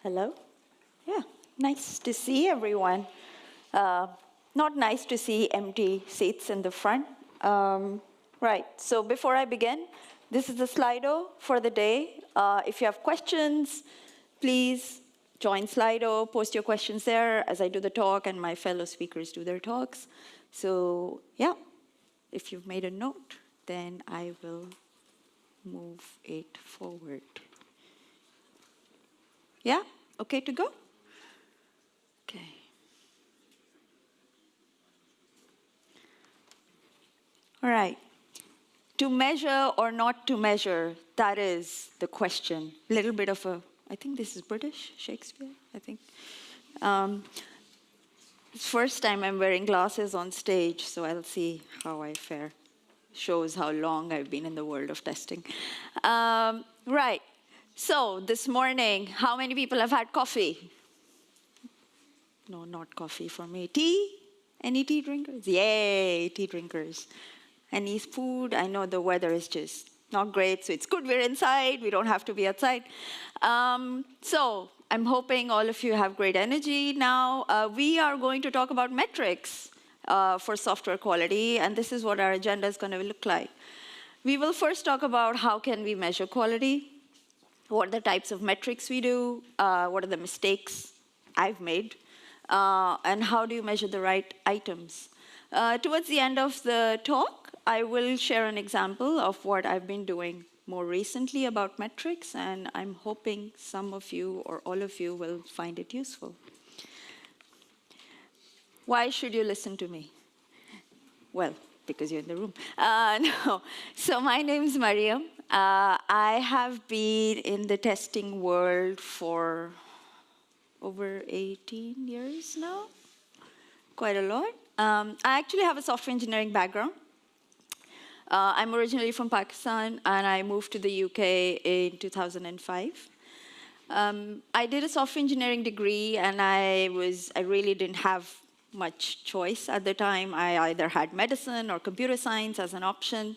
Hello? Yeah, nice to see everyone. Not nice to see empty seats in the front. Right, so before I begin, this is the Slido for the day. If you have questions, please join Slido, post your questions there as I do the talk and my fellow speakers do their talks. So yeah, if you've made a note, then I will move it forward. Yeah, okay to go? Okay. All right. To measure or not to measure, that is the question. A little bit of a, I think this is British, Shakespeare, I think. It's first time I'm wearing glasses on stage, so I'll see how I fare. Shows how long I've been in the world of testing. Right. So this morning, how many people have had coffee? No, not coffee for me. Tea? Any tea drinkers? Yay, tea drinkers. Any food? I know the weather is just not great, so it's good we're inside. We don't have to be outside. So I'm hoping all of you have great energy now. We are going to talk about metrics for software quality, and this is what our agenda is going to look like. We will first talk about how can we measure quality, what are the types of metrics we do, what are the mistakes I've made, and how do you measure the right items. Towards the end of the talk, I will share an example of what I've been doing more recently about metrics, and I'm hoping some of you or all of you will find it useful. Why should you listen to me? Well, because you're in the room. No. So my name's Maryam. I have been in the testing world for over 18 years now, quite a lot. I actually have a software engineering background. I'm originally from Pakistan, and I moved to the UK in 2005. I did a software engineering degree, and I really didn't have much choice at the time. I either had medicine or computer science as an option,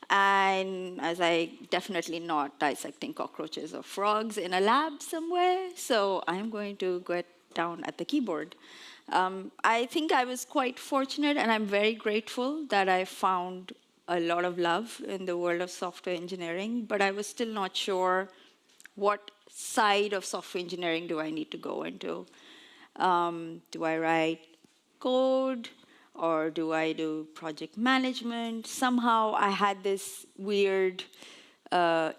and as I definitely not dissecting cockroaches or frogs in a lab somewhere, so I'm going to get down at the keyboard. I think I was quite fortunate, and I'm very grateful that I found a lot of love in the world of software engineering, but I was still not sure what side of software engineering do I need to go into. Do I write code, or do I do project management? Somehow I had this weird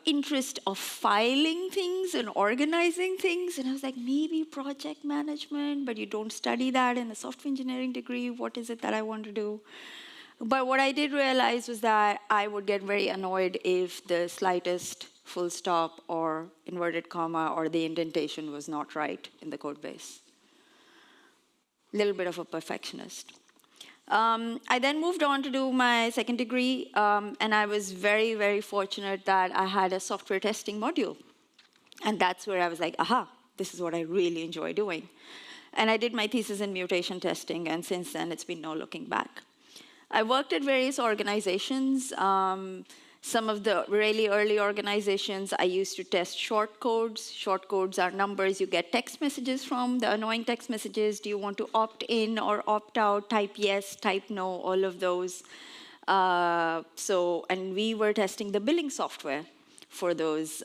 interest of filing things and organizing things, and I was like, maybe project management, but you don't study that in a software engineering degree. What is it that I want to do? But what I did realize was that I would get very annoyed if the slightest full stop or inverted comma or the indentation was not right in the code base. A little bit of a perfectionist. I then moved on to do my second degree, and I was very, very fortunate that I had a software testing module. And that's where I was like, aha, this is what I really enjoy doing. And I did my thesis in mutation testing, and since then it's been no looking back. I worked at various organizations. Some of the really early organizations, I used to test short codes. Short codes are numbers you get text messages from, the annoying text messages. Do you want to opt in or opt out? Type yes, type no, all of those. And we were testing the billing software for those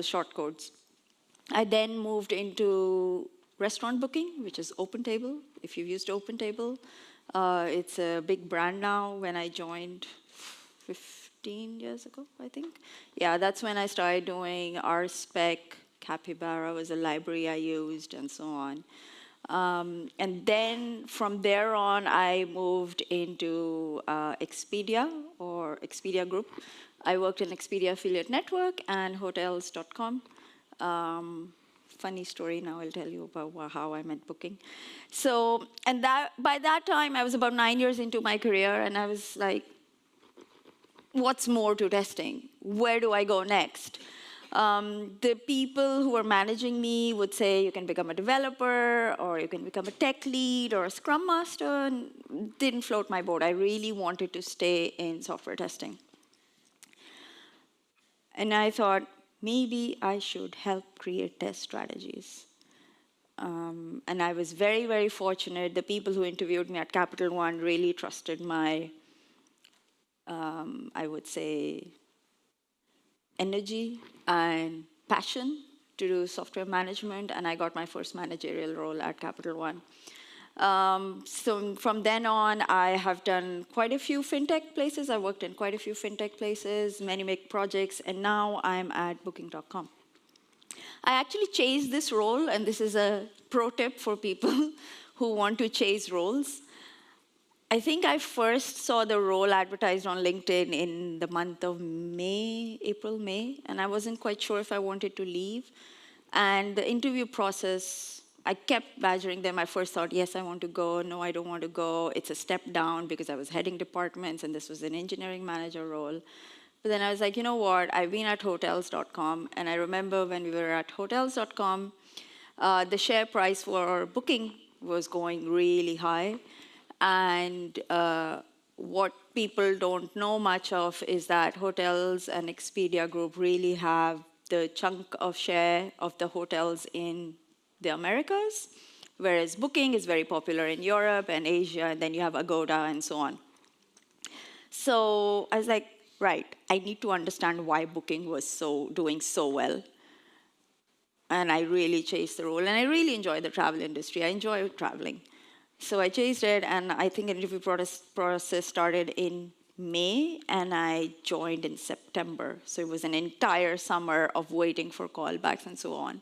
short codes. I then moved into restaurant booking, which is OpenTable, if you've used OpenTable. It's a big brand now. When I joined 15 years ago, I think. Yeah, that's when I started doing RSpec. Capybara was a library I used, and so on. And then from there on, I moved into Expedia or Expedia Group. I worked in Expedia Affiliate Network and Hotels.com. Funny story now I'll tell you about how I met booking. So, and by that time, I was about 9 years into my career, and I was like, what's more to testing? Where do I go next? The people who were managing me would say, you can become a developer, or you can become a tech lead, or a scrum master, and didn't float my boat. I really wanted to stay in software testing. And I thought, maybe I should help create test strategies. And I was very, very fortunate. The people who interviewed me at Capital One really trusted my, I would say, energy and passion to do software management, and I got my first managerial role at Capital One. So from then on, I have done quite a few fintech places. I worked in quite a few fintech places, many big projects, and now I'm at Booking.com. I actually chased this role, and this is a pro tip for people who want to chase roles. I think I first saw the role advertised on LinkedIn in the month of May, April, May, and I wasn't quite sure if I wanted to leave. And the interview process, I kept badgering them. I first thought, yes, I want to go. No, I don't want to go. It's a step down because I was heading departments, and this was an engineering manager role. But then I was like, you know what? I've been at Hotels.com, and I remember when we were at Hotels.com, the share price for Booking was going really high. And what people don't know much of is that Hotels and Expedia Group really have the chunk of share of the hotels in the Americas, whereas Booking is very popular in Europe and Asia, and then you have Agoda and so on. So I was like, right, I need to understand why Booking was doing so well. And I really chased the role, and I really enjoy the travel industry. I enjoy traveling. So I chased it, and I think an interview process started in May, and I joined in September. So it was an entire summer of waiting for callbacks and so on.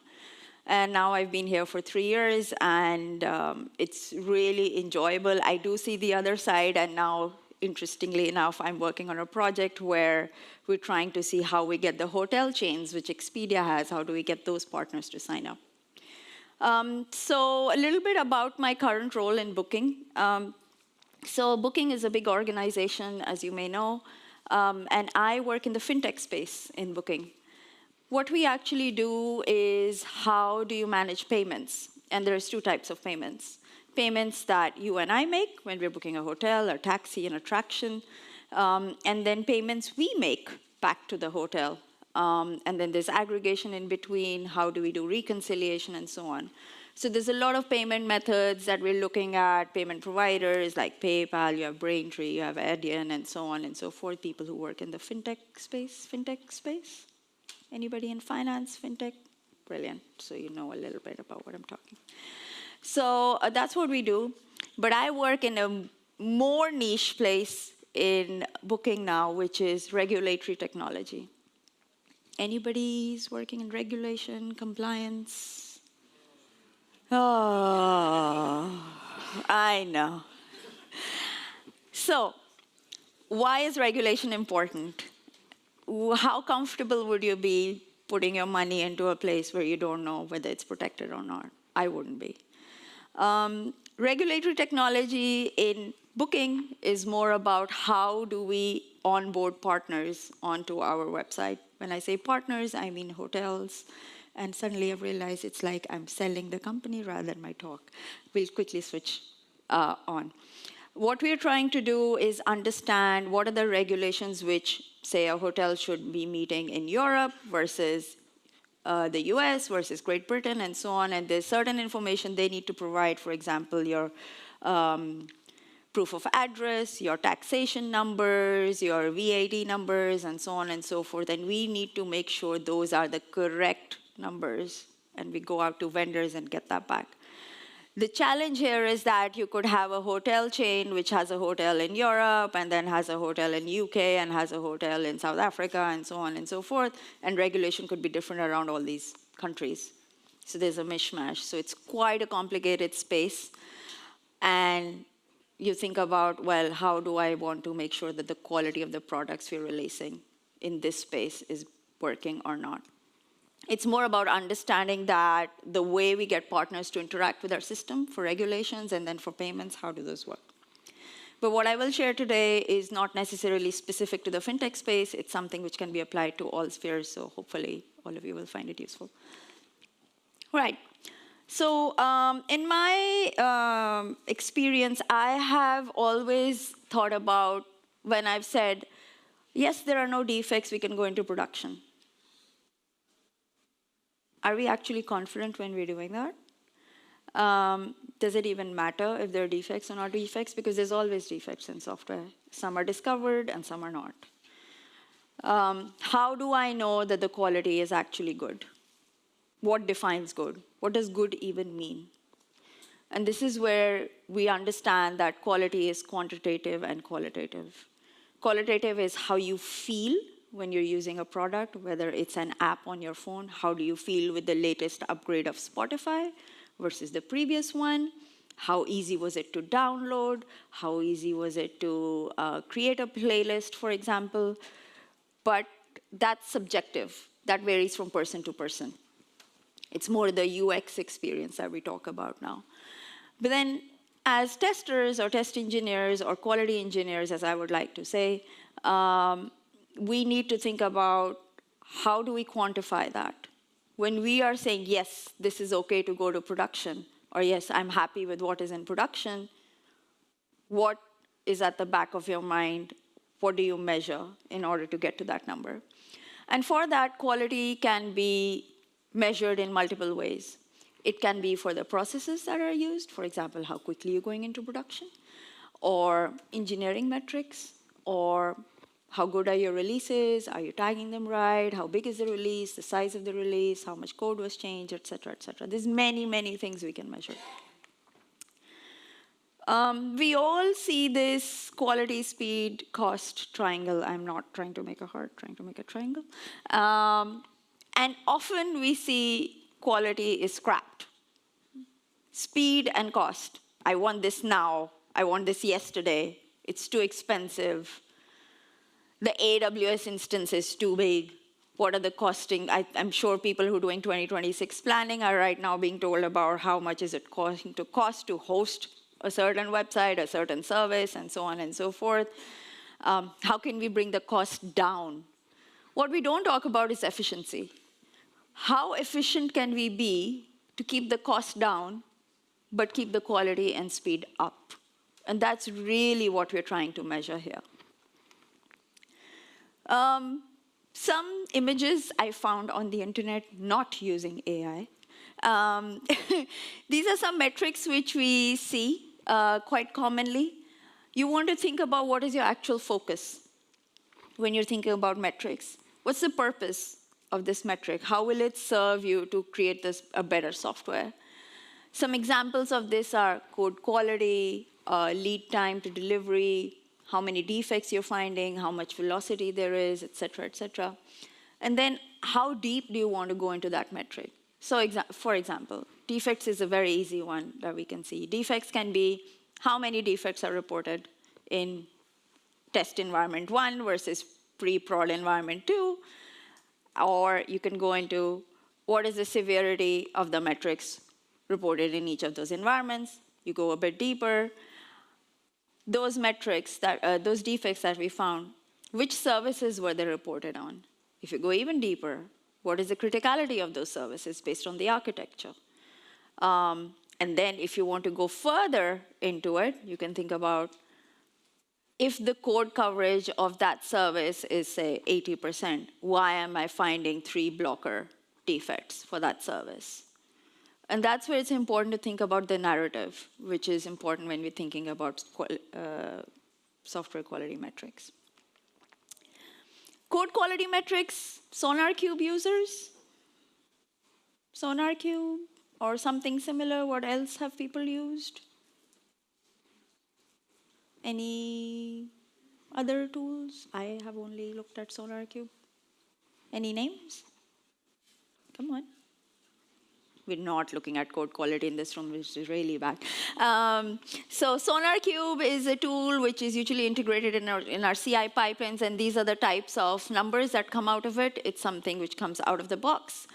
And now I've been here for 3 years, and it's really enjoyable. I do see the other side, and now, interestingly enough, I'm working on a project where we're trying to see how we get the hotel chains, which Expedia has, how do we get those partners to sign up. So a little bit about my current role in Booking. So Booking is a big organization, as you may know, and I work in the fintech space in Booking. What we actually do is how do you manage payments? And there's 2 types of payments. Payments that you and I make when we're booking a hotel, a taxi, an attraction, and then payments we make back to the hotel. And then there's aggregation in between, how do we do reconciliation, and so on. So there's a lot of payment methods that we're looking at, payment providers like PayPal, you have Braintree, you have Adyen, and so on and so forth, people who work in the fintech space. Anybody in finance, fintech? Brilliant, so you know a little bit about what I'm talking. So that's what we do, but I work in a more niche place in Booking now, which is regulatory technology. Anybody's working in regulation, compliance? Oh, I know. So, why is regulation important? How comfortable would you be putting your money into a place where you don't know whether it's protected or not? I wouldn't be. Regulatory technology in Booking is more about how do we onboard partners onto our website. When I say partners, I mean hotels. And suddenly I've realized it's like I'm selling the company rather than my talk. We'll quickly switch on. What we're trying to do is understand what are the regulations which, say, a hotel should be meeting in Europe versus the US versus Great Britain and so on. And there's certain information they need to provide, for example, your proof of address, your taxation numbers, your VAT numbers, and so on and so forth. And we need to make sure those are the correct numbers. And we go out to vendors and get that back. The challenge here is that you could have a hotel chain which has a hotel in Europe and then has a hotel in UK and has a hotel in South Africa and so on and so forth. And regulation could be different around all these countries. So there's a mishmash. So it's quite a complicated space. And you think about, well, how do I want to make sure that the quality of the products we're releasing in this space is working or not? It's more about understanding that the way we get partners to interact with our system for regulations and then for payments, how do those work? But what I will share today is not necessarily specific to the fintech space. It's something which can be applied to all spheres, so hopefully all of you will find it useful. Right. So in my experience, I have always thought about when I've said, yes, there are no defects, we can go into production. Are we actually confident when we're doing that? Does it even matter if there are defects or not defects? Because there's always defects in software. Some are discovered and some are not. How do I know that the quality is actually good? What defines good? What does good even mean? And this is where we understand that quality is quantitative and qualitative. Qualitative is how you feel when you're using a product, whether it's an app on your phone. How do you feel with the latest upgrade of Spotify versus the previous one? How easy was it to download? How easy was it to create a playlist, for example? But that's subjective. That varies from person to person. It's more the UX experience that we talk about now. But then as testers or test engineers or quality engineers, as I would like to say, we need to think about how do we quantify that? When we are saying, yes, this is okay to go to production, or yes, I'm happy with what is in production, what is at the back of your mind? What do you measure in order to get to that number? And for that, quality can be measured in multiple ways. It can be for the processes that are used, for example, how quickly you're going into production, or engineering metrics, or how good are your releases, are you tagging them right, how big is the release, the size of the release, how much code was changed, et cetera, et cetera. There's many, many things we can measure. We all see this quality, speed, cost triangle. I'm not trying to make a heart, trying to make a triangle. And often we see quality is scrapped. Speed and cost. I want this now. I want this yesterday. It's too expensive. The AWS instance is too big. What are the costing? I'm sure people who are doing 2026 planning are right now being told about how much is it costing to cost to host a certain website, a certain service, and so on and so forth. How can we bring the cost down? What we don't talk about is efficiency. How efficient can we be to keep the cost down, but keep the quality and speed up? And that's really what we're trying to measure here. Some images I found on the internet not using AI. These are some metrics which we see quite commonly. You want to think about what is your actual focus when you're thinking about metrics. What's the purpose of this metric? How will it serve you to create a better software? Some examples of this are code quality, lead time to delivery, how many defects you're finding, how much velocity there is, et cetera, et cetera. And then how deep do you want to go into that metric? So for example, defects is a very easy one that we can see. Defects can be how many defects are reported in test environment 1 versus pre-prod environment 2. Or you can go into what is the severity of the metrics reported in each of those environments. You go a bit deeper. Those metrics, those defects that we found, which services were they reported on? If you go even deeper, what is the criticality of those services based on the architecture? And then if you want to go further into it, you can think about if the code coverage of that service is, say, 80%, why am I finding 3 blocker defects for that service? And that's where it's important to think about the narrative, which is important when we're thinking about software quality metrics. Code quality metrics, SonarQube users? SonarQube or something similar, what else have people used? Any other tools? I have only looked at SonarQube. Any names? Come on. We're not looking at code quality in this room, which is really bad. So SonarQube is a tool which is usually integrated in our CI pipelines, and these are the types of numbers that come out of it. It's something which comes out of the box.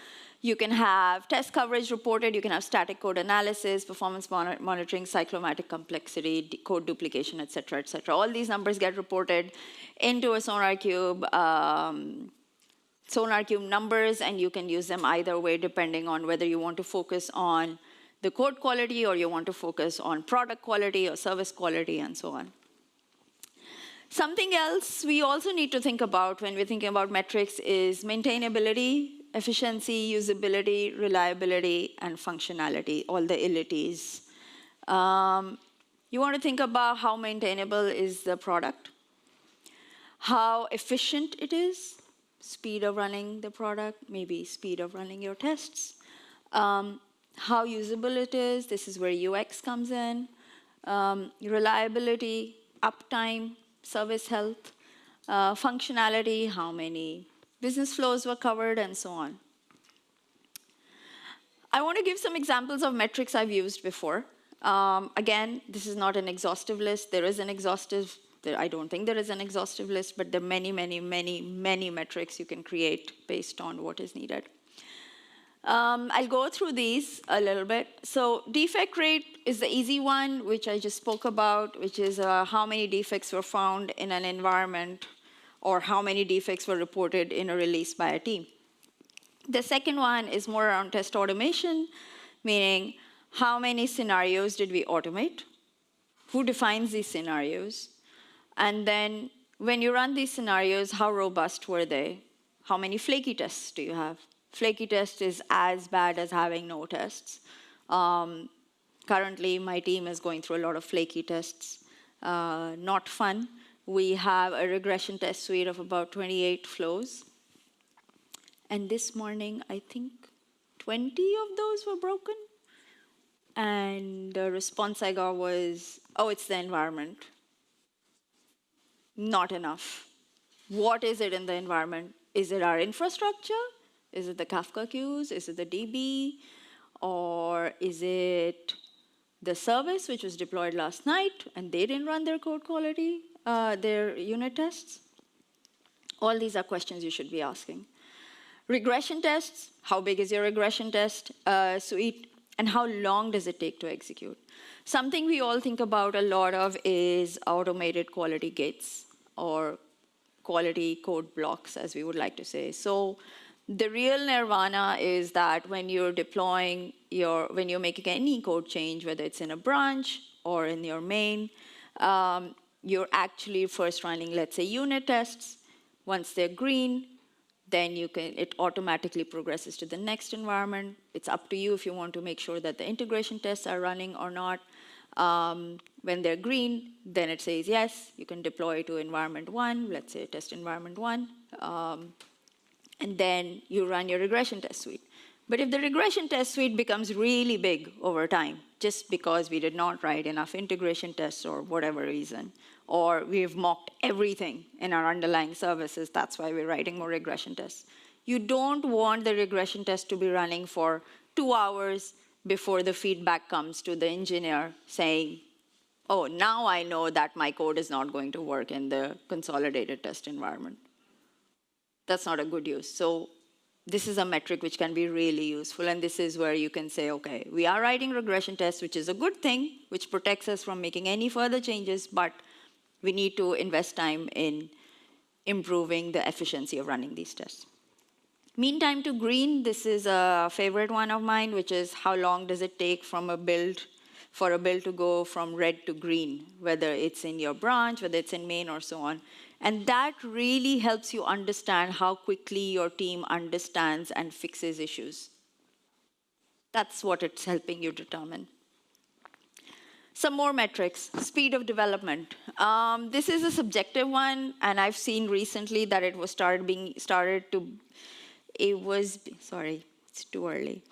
You can have test coverage reported, you can have static code analysis, performance monitoring, cyclomatic complexity, code duplication, et cetera, et cetera. All these numbers get reported into a SonarQube numbers, and you can use them either way depending on whether you want to focus on the code quality or you want to focus on product quality or service quality and so on. Something else we also need to think about when we're thinking about metrics is maintainability. efficiency, usability, reliability, and functionality, all the ilities. You want to think about how maintainable is the product, how efficient it is, speed of running the product, maybe speed of running your tests, how usable it is, this is where UX comes in, reliability, uptime, service health, functionality, how many business flows were covered, and so on. I want to give some examples of metrics I've used before. Again, this is not an exhaustive list. There is an exhaustive, I don't think there is an exhaustive list, but there are many, many, many, many metrics you can create based on what is needed. I'll go through these a little bit. So defect rate is the easy one, which I just spoke about, which is how many defects were found in an environment, or how many defects were reported in a release by a team. The second one is more around test automation, meaning how many scenarios did we automate? Who defines these scenarios? And then when you run these scenarios, how robust were they? How many flaky tests do you have? Flaky test is as bad as having no tests. Currently, my team is going through a lot of flaky tests. Not fun. We have a regression test suite of about 28 flows. And this morning, I think 20 of those were broken. And the response I got was, oh, it's the environment. Not enough. What is it in the environment? Is it our infrastructure? Is it the Kafka queues? Is it the DB? Or is it the service which was deployed last night and they didn't run their code quality, their unit tests? All these are questions you should be asking. Regression tests, how big is your regression test suite? And how long does it take to execute? Something we all think about a lot of is automated quality gates, or quality code blocks, as we would like to say. So the real nirvana is that when you're deploying when you're making any code change, whether it's in a branch or in your main, you're actually first running, let's say, unit tests. Once they're green, then it automatically progresses to the next environment. It's up to you if you want to make sure that the integration tests are running or not. When they're green, then it says yes, you can deploy to environment 1, let's say test environment 1, and then you run your regression test suite. But if the regression test suite becomes really big over time, just because we did not write enough integration tests or whatever reason, or we've mocked everything in our underlying services, that's why we're writing more regression tests. You don't want the regression test to be running for 2 hours before the feedback comes to the engineer saying, oh, now I know that my code is not going to work in the consolidated test environment. That's not a good use. So this is a metric which can be really useful, and this is where you can say, okay, we are writing regression tests, which is a good thing, which protects us from making any further changes, but we need to invest time in improving the efficiency of running these tests. Mean time to green, this is a favorite one of mine, which is how long does it take for a build to go from red to green, whether it's in your branch, whether it's in main, or so on. And that really helps you understand how quickly your team understands and fixes issues. That's what it's helping you determine. Some more metrics. Speed of development. This is a subjective one, and I've seen recently that it was sorry, it's too early.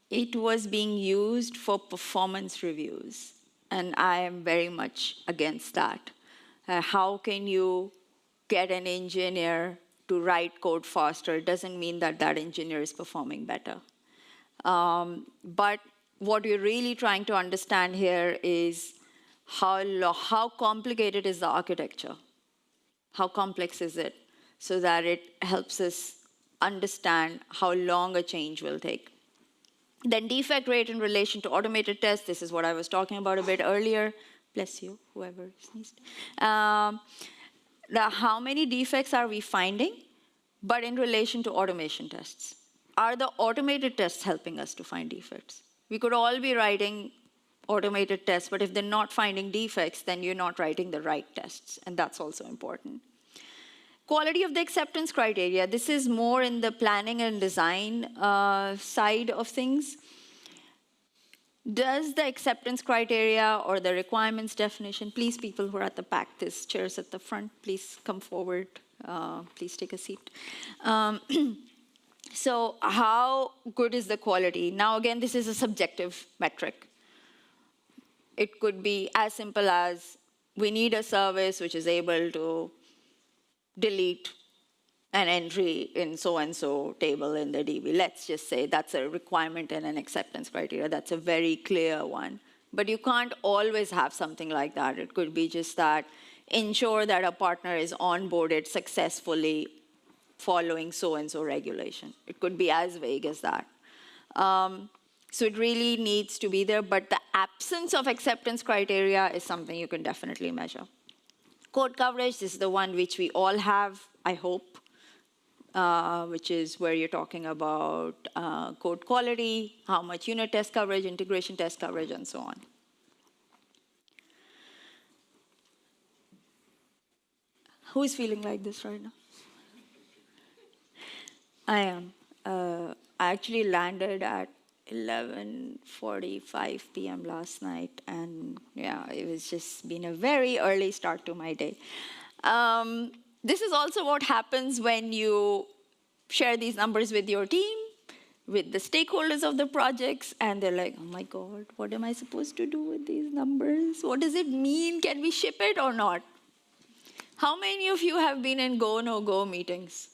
It was being used for performance reviews, and I am very much against that. How can you get an engineer to write code faster? It doesn't mean that that engineer is performing better. But what we're really trying to understand here is how complicated is the architecture? How complex is it? So that it helps us understand how long a change will take. Then defect rate in relation to automated tests. This is what I was talking about a bit earlier. Bless you, whoever sneezed. How many defects are we finding, but in relation to automation tests? Are the automated tests helping us to find defects? We could all be writing automated tests, but if they're not finding defects, then you're not writing the right tests, and that's also important. Quality of the acceptance criteria. This is more in the planning and design side of things. Does the acceptance criteria or the requirements definition, please, people who are at the back, there's chairs at the front, please come forward. Please take a seat. So how good is the quality? Now, again, this is a subjective metric. It could be as simple as we need a service which is able to delete an entry in so-and-so table in the DB. Let's just say that's a requirement and an acceptance criteria. That's a very clear one. But you can't always have something like that. It could be just that ensure that a partner is onboarded successfully following so-and-so regulation. It could be as vague as that. So it really needs to be there, but the absence of acceptance criteria is something you can definitely measure. Code coverage, this is the one which we all have, I hope, which is where you're talking about code quality, how much unit test coverage, integration test coverage, and so on. Who is feeling like this right now? I am. I actually landed at 11:45 p.m. last night, and yeah, it was just been a very early start to my day. This is also what happens when you share these numbers with your team, with the stakeholders of the projects, and they're like, oh my God, what am I supposed to do with these numbers? What does it mean? Can we ship it or not? How many of you have been in go, no go meetings?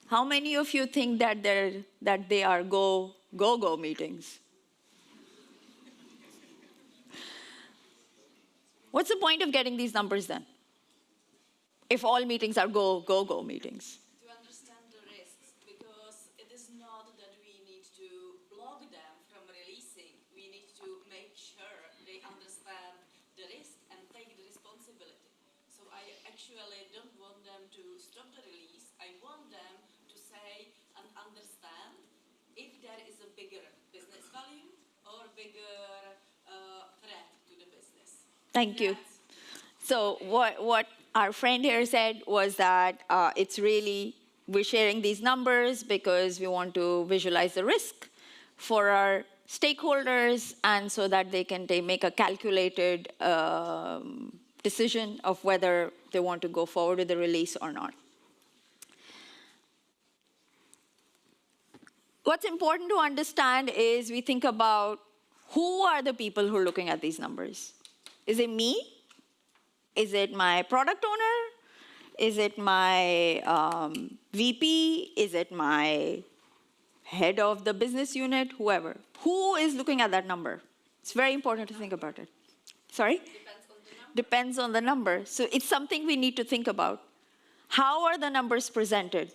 How many of you think that they are go meetings? What's the point of getting these numbers then? If all meetings are go meetings. To understand the risks, because it is not that we need to block them from releasing. We need to make sure they understand the risk and take the responsibility. So I actually don't want them to stop the release. I want them to say and understand if there is a bigger business value or bigger threat to the business. Thank you. So what our friend here said was that it's really, we're sharing these numbers because we want to visualize the risk for our stakeholders, and so that they can make a calculated decision of whether they want to go forward with the release or not. What's important to understand is we think about who are the people who are looking at these numbers. Is it me? Is it my product owner? Is it my VP? Is it my head of the business unit? Whoever. Who is looking at that number? It's very important to think about it. Sorry? Depends on the number. Depends on the number. So it's something we need to think about. How are the numbers presented?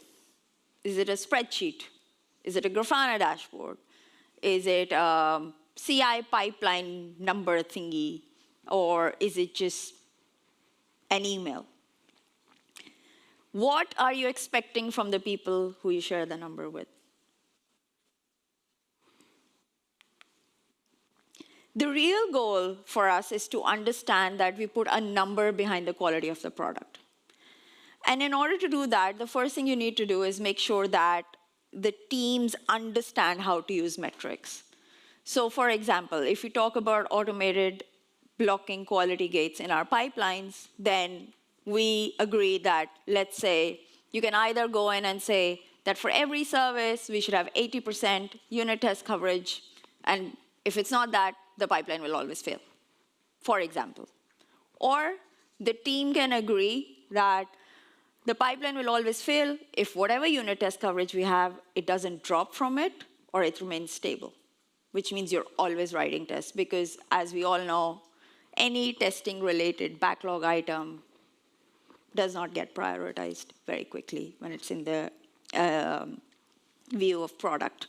Is it a spreadsheet? Is it a Grafana dashboard? Is it a CI pipeline number thingy? Or is it just an email? What are you expecting from the people who you share the number with? The real goal for us is to understand that we put a number behind the quality of the product. And in order to do that, the first thing you need to do is make sure that the teams understand how to use metrics. So for example, if we talk about automated blocking quality gates in our pipelines, then we agree that, let's say, you can either go in and say that for every service, we should have 80% unit test coverage, and if it's not that, the pipeline will always fail, for example. Or the team can agree that the pipeline will always fail if whatever unit test coverage we have, it doesn't drop from it or it remains stable, which means you're always writing tests, because as we all know, any testing-related backlog item does not get prioritized very quickly when it's in the view of product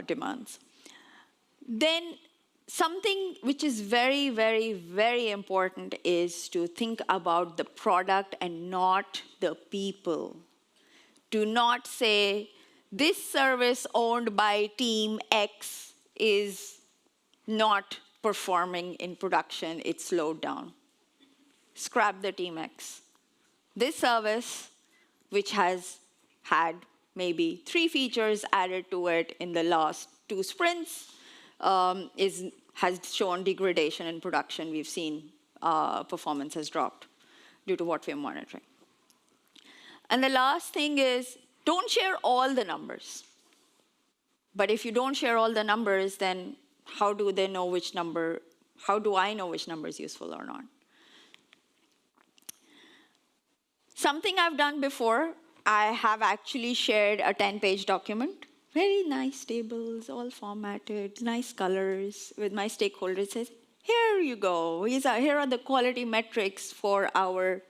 demands. Then something which is very, very, very important is to think about the product and not the people. Do not say, this service owned by team X is not performing in production, it's slowed down. Scrap the team X. this service, which has had maybe 3 features added to it in the last 2 sprints, has shown degradation in production. We've seen performance has dropped due to what we're monitoring. And the last thing is, don't share all the numbers. But if you don't share all the numbers, then how do they know which number, how do I know which number is useful or not? Something I've done before, I have actually shared a 10-page document, very nice tables, all formatted, nice colors, with my stakeholders. It says, here you go, here are the quality metrics for our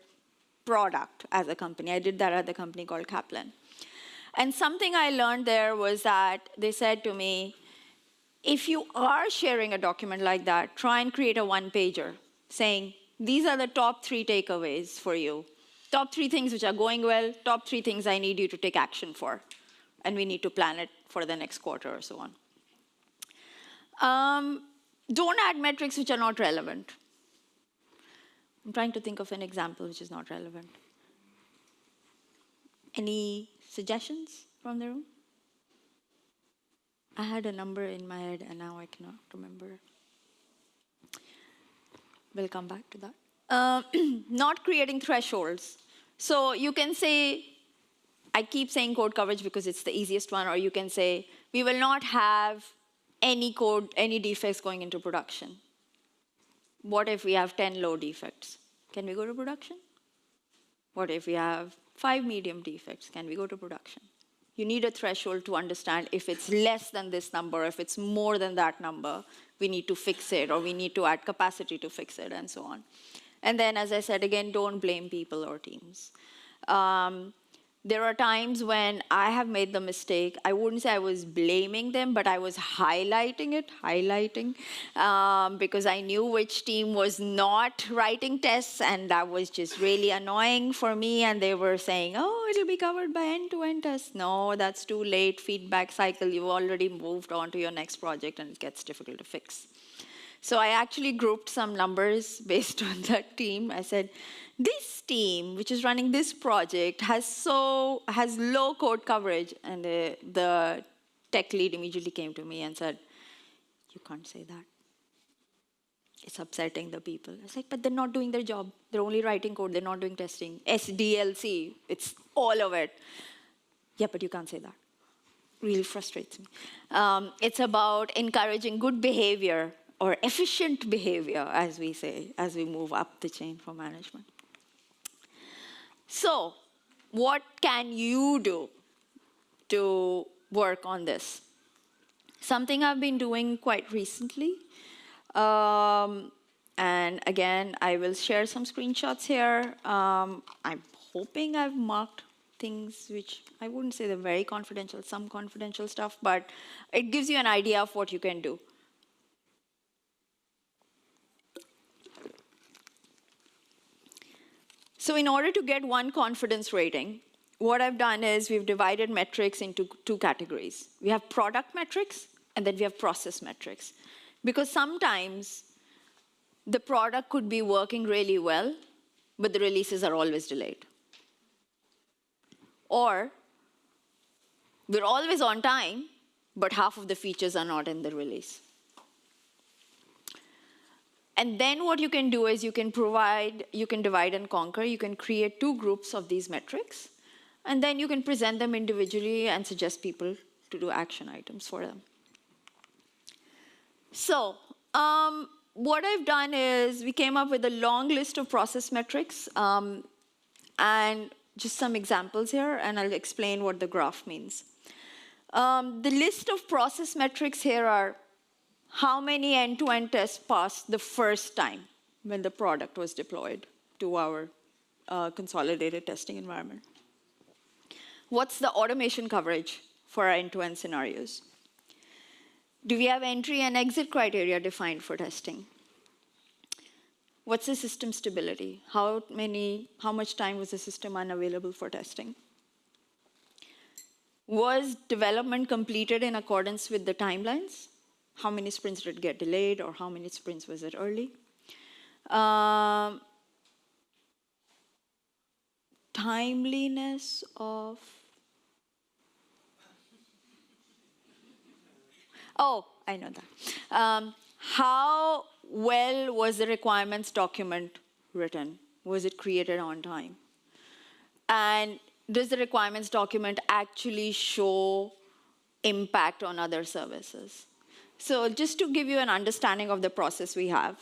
product as a company. I did that at the company called Kaplan. And something I learned there was that they said to me, if you are sharing a document like that, try and create a one-pager saying, these are the top 3 takeaways for you. Top 3 things which are going well, top 3 things I need you to take action for. And we need to plan it for the next quarter or so on. Don't add metrics which are not relevant. I'm trying to think of an example which is not relevant. Any suggestions from the room? I had a number in my head and now I cannot remember. We'll come back to that. Not creating thresholds. So you can say, I keep saying code coverage because it's the easiest one, or you can say, we will not have any code, any defects going into production. What if we have 10 low defects? Can we go to production? What if we have 5 medium defects? Can we go to production? You need a threshold to understand if it's less than this number, if it's more than that number, we need to fix it, or we need to add capacity to fix it, and so on. And then, as I said, again, don't blame people or teams. There are times when I have made the mistake. I wouldn't say I was blaming them, but I was highlighting it, because I knew which team was not writing tests, and that was just really annoying for me. And they were saying, oh, it'll be covered by end-to-end tests. No, that's too late. Feedback cycle, you've already moved on to your next project, and it gets difficult to fix. So I actually grouped some numbers based on that team. I said, this team, which is running this project, has low code coverage. And the tech lead immediately came to me and said, you can't say that. It's upsetting the people. I was like, but they're not doing their job. They're only writing code. They're not doing testing. SDLC, it's all of it. Yeah, but you can't say that. Really frustrates me. It's about encouraging good behavior, or efficient behavior, as we say, as we move up the chain for management. So, what can you do to work on this? Something I've been doing quite recently, and again, I will share some screenshots here. I'm hoping I've marked things which I wouldn't say they're very confidential, some confidential stuff, but it gives you an idea of what you can do. So in order to get one confidence rating, what I've done is we've divided metrics into 2 categories. We have product metrics, and then we have process metrics. Because sometimes the product could be working really well, but the releases are always delayed. Or we're always on time, but half of the features are not in the release. And then what you can do is you can divide and conquer. You can create 2 groups of these metrics. And then you can present them individually and suggest people to do action items for them. So what I've done is we came up with a long list of process metrics. And just some examples here, and I'll explain what the graph means. The list of process metrics here are how many end-to-end tests passed the first time when the product was deployed to our consolidated testing environment. What's the automation coverage for our end-to-end scenarios? Do we have entry and exit criteria defined for testing? What's the system stability? How much time was the system unavailable for testing? Was development completed in accordance with the timelines? How many sprints did it get delayed, or how many sprints was it early? timeliness of, oh, I know that. How well was the requirements document written? Was it created on time? And does the requirements document actually show impact on other services? So just to give you an understanding of the process we have.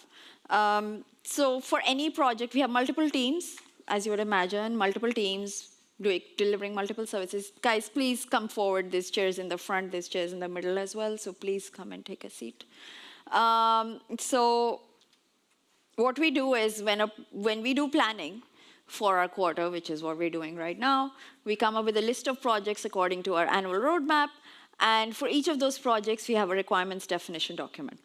So for any project, we have multiple teams, as you would imagine, multiple teams delivering multiple services. Guys, please come forward. There's chairs in the front, there's chairs in the middle as well, so please come and take a seat. So what we do is when we do planning for our quarter, which is what we're doing right now, we come up with a list of projects according to our annual roadmap, and for each of those projects, we have a requirements definition document.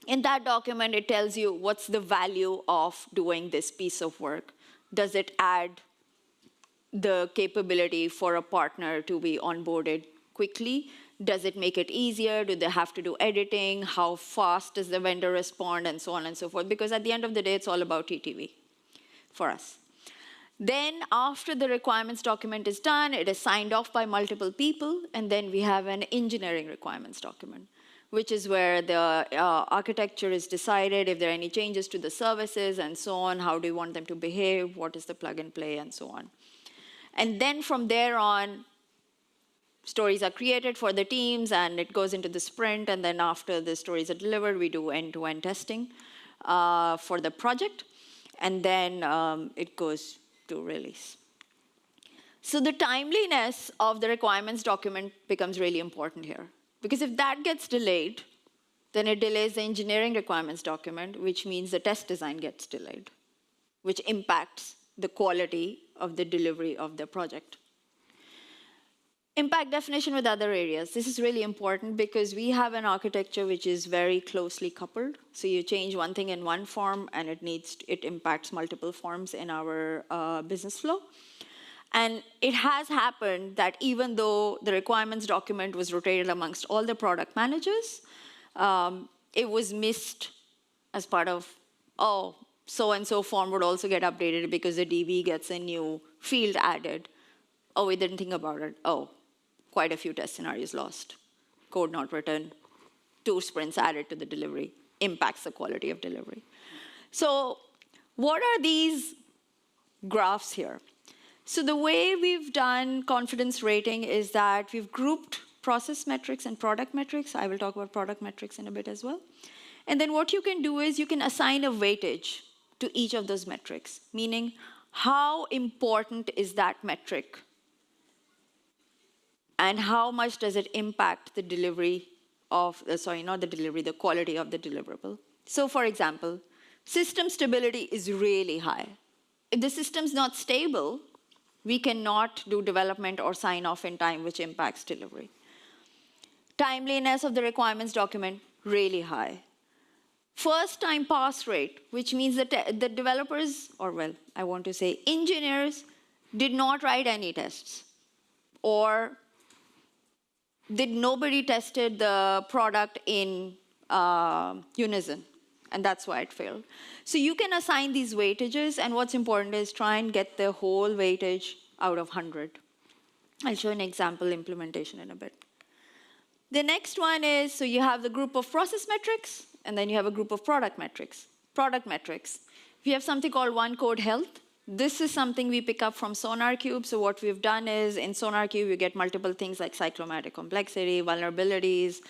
In that document, it tells you what's the value of doing this piece of work. Does it add the capability for a partner to be onboarded quickly? Does it make it easier? Do they have to do editing? How fast does the vendor respond? And so on and so forth. Because at the end of the day, it's all about TTV for us. Then after the requirements document is done, it is signed off by multiple people, and then we have an engineering requirements document, which is where the architecture is decided, if there are any changes to the services and so on, how do you want them to behave, what is the plug and play, and so on. And then from there on, stories are created for the teams, and it goes into the sprint, and then after the stories are delivered, we do end-to-end testing for the project, and then it goes to release. So the timeliness of the requirements document becomes really important here. Because if that gets delayed, then it delays the engineering requirements document, which means the test design gets delayed, which impacts the quality of the delivery of the project. Impact definition with other areas. This is really important because we have an architecture which is very closely coupled. So you change one thing in one form, and it impacts multiple forms in our business flow. And it has happened that even though the requirements document was rotated amongst all the product managers, it was missed as part of, oh, so-and-so form would also get updated because the DB gets a new field added. Oh, we didn't think about it. Oh, quite a few test scenarios lost. Code not written, 2 sprints added to the delivery, impacts the quality of delivery. So what are these graphs here? So the way we've done confidence rating is that we've grouped process metrics and product metrics. I will talk about product metrics in a bit as well. And then what you can do is you can assign a weightage to each of those metrics, meaning how important is that metric? And how much does it impact the delivery of, the quality of the deliverable? So for example, system stability is really high. If the system's not stable, we cannot do development or sign off in time, which impacts delivery. Timeliness of the requirements document, really high. First time pass rate, which means that the developers, or well, I want to say engineers, did not write any tests. Or nobody tested the product in unison, and that's why it failed. So you can assign these weightages, and what's important is try and get the whole weightage out of 100. I'll show an example implementation in a bit. The next one is, so you have the group of process metrics, and then you have a group of product metrics. Product metrics. We have something called one code health. This is something we pick up from SonarQube. So what we've done is in SonarQube, you get multiple things like cyclomatic complexity, vulnerabilities,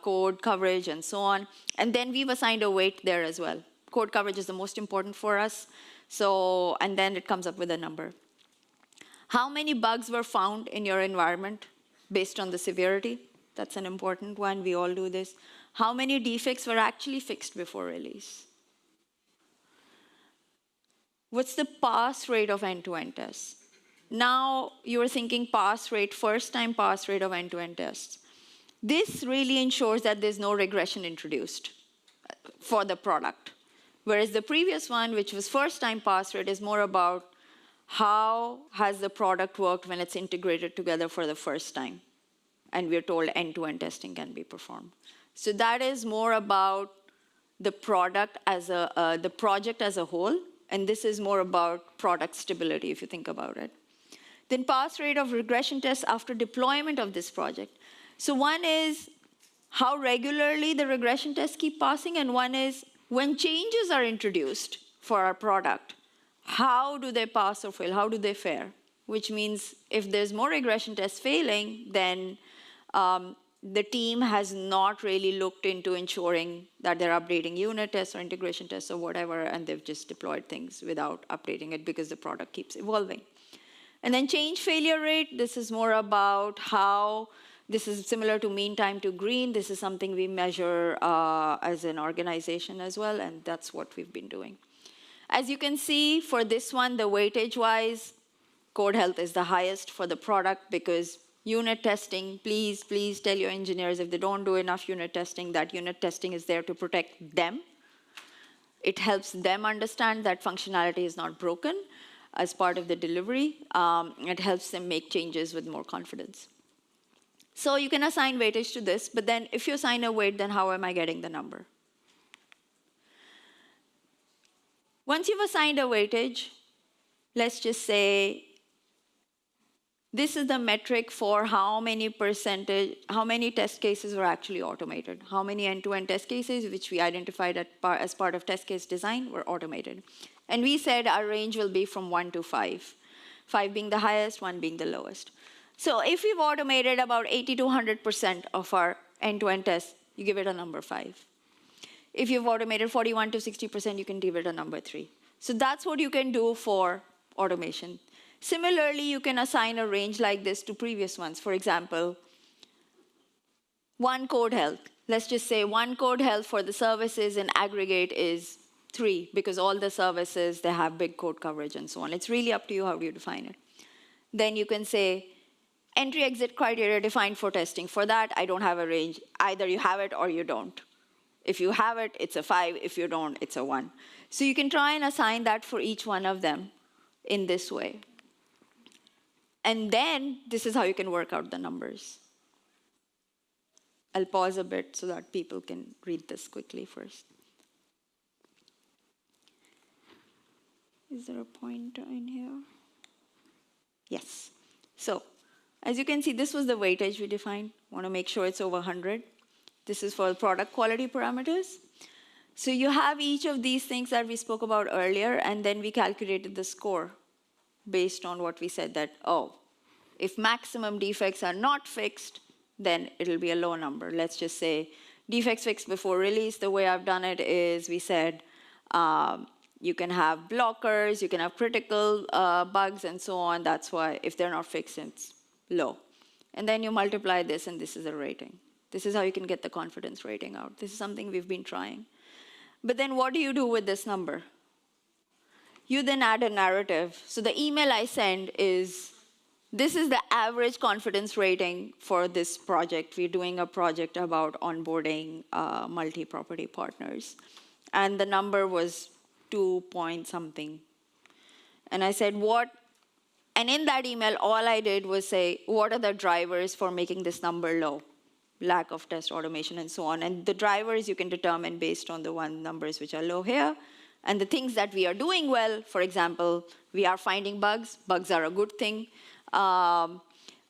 code coverage, and so on. And then we've assigned a weight there as well. Code coverage is the most important for us. So, and then it comes up with a number. How many bugs were found in your environment based on the severity? That's an important one. We all do this. How many defects were actually fixed before release? What's the pass rate of end-to-end tests? Now you're thinking pass rate, first time pass rate of end-to-end tests. This really ensures that there's no regression introduced for the product. Whereas the previous one, which was first time pass rate, is more about how has the product worked when it's integrated together for the first time. And we're told end-to-end testing can be performed. So that is more about the product as the project as a whole, And this is more about product stability, if you think about it. Then pass rate of regression tests after deployment of this project. So one is how regularly the regression tests keep passing, and one is when changes are introduced for our product, how do they pass or fail? How do they fare? Which means if there's more regression tests failing, then the team has not really looked into ensuring that they're updating unit tests or integration tests or whatever, and they've just deployed things without updating it because the product keeps evolving. And then change failure rate, this is more about how, this is similar to mean time to green. This is something we measure as an organization as well, and that's what we've been doing. As you can see, for this one, the weightage-wise, code health is the highest for the product because unit testing, please tell your engineers if they don't do enough unit testing, that unit testing is there to protect them. It helps them understand that functionality is not broken as part of the delivery. It helps them make changes with more confidence. So you can assign weightage to this, but then if you assign a weight, then how am I getting the number? Once you've assigned a weightage, let's just say this is the metric for how many test cases were actually automated. How many end-to-end test cases, which we identified as part of test case design, were automated. And we said our range will be from 1 to 5. 5 being the highest, 1 being the lowest. So if we've automated about 80 to 100% of our end-to-end tests, you give it a number 5. If you've automated 41 to 60%, you can give it a number 3. So that's what you can do for automation. Similarly, you can assign a range like this to previous ones. For example, one code health. Let's just say one code health for the services in aggregate is 3, because all the services, they have big code coverage and so on. It's really up to you how do you define it. Then you can say, entry-exit criteria defined for testing. For that, I don't have a range. Either you have it or you don't. If you have it, it's a 5. If you don't, it's a 1. So you can try and assign that for each one of them in this way. And then this is how you can work out the numbers. I'll pause a bit so that people can read this quickly first. Is there a pointer in here? Yes. So as you can see, this was the weightage we defined. Want to make sure it's over 100. This is for product quality parameters. So you have each of these things that we spoke about earlier, and then we calculated the score based on what we said that, oh, if maximum defects are not fixed, then it'll be a low number. Let's just say defects fixed before release. The way I've done it is we said you can have blockers, you can have critical bugs and so on. That's why if they're not fixed, it's low. And then you multiply this, and this is a rating. This is how you can get the confidence rating out. This is something we've been trying. But then what do you do with this number? You then add a narrative. So the email I send is, this is the average confidence rating for this project. We're doing a project about onboarding multi-property partners. And the number was 2 point something. And I said, what? And in that email, all I did was say, what are the drivers for making this number low? Lack of test automation and so on. And the drivers you can determine based on the numbers which are low here. And the things that we are doing well, for example, we are finding bugs. Bugs are a good thing.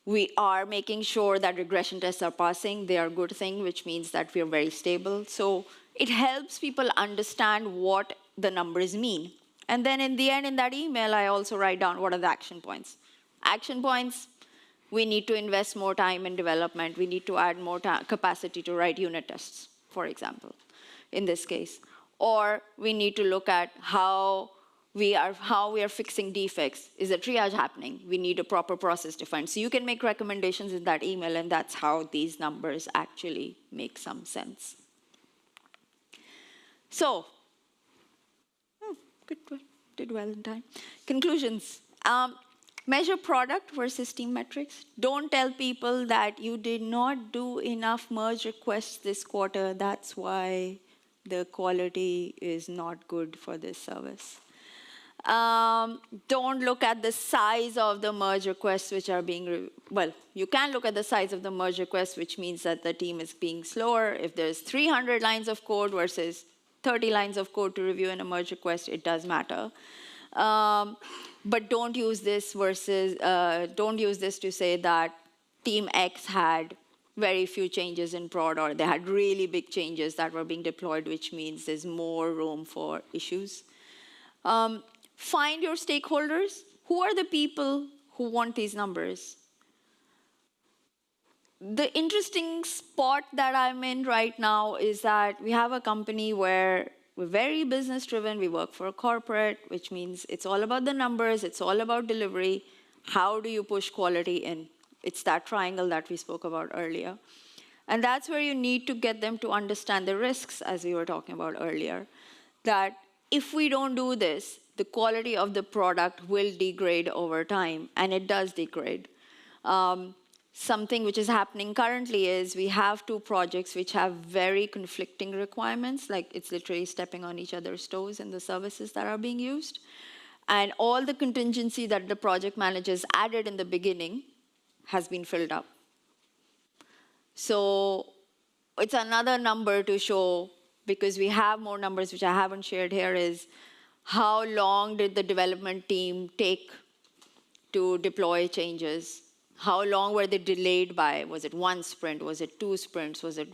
We are making sure that regression tests are passing. They are a good thing, which means that we are very stable. So it helps people understand what the numbers mean. And then in the end, in that email, I also write down what are the action points. Action points, we need to invest more time in development. We need to add more capacity to write unit tests, for example, in this case. Or we need to look at how we are fixing defects. Is a triage happening? We need a proper process defined. So you can make recommendations in that email, and that's how these numbers actually make some sense. So, did well in time. Conclusions. Measure product versus team metrics. Don't tell people that you did not do enough merge requests this quarter. That's why the quality is not good for this service. Don't look at the size of the merge requests which are being, well, you can look at the size of the merge requests, which means that the team is being slower. If there's 300 lines of code versus 30 lines of code to review and a merge request, it does matter. But don't use this don't use this to say that team X had very few changes in prod, or they had really big changes that were being deployed, which means there's more room for issues. Find your stakeholders. Who are the people who want these numbers? The interesting spot that I'm in right now is that we have a company where we're very business driven. We work for a corporate, which means it's all about the numbers, it's all about delivery. How do you push quality in? It's that triangle that we spoke about earlier. And that's where you need to get them to understand the risks, as we were talking about earlier, that if we don't do this, the quality of the product will degrade over time, and it does degrade. Something which is happening currently is we have two projects which have very conflicting requirements, like it's literally stepping on each other's toes in the services that are being used. And all the contingency that the project managers added in the beginning has been filled up. So it's another number to show, because we have more numbers which I haven't shared here, is how long did the development team take to deploy changes? How long were they delayed by? Was it 1 sprint? Was it 2 sprints? Was it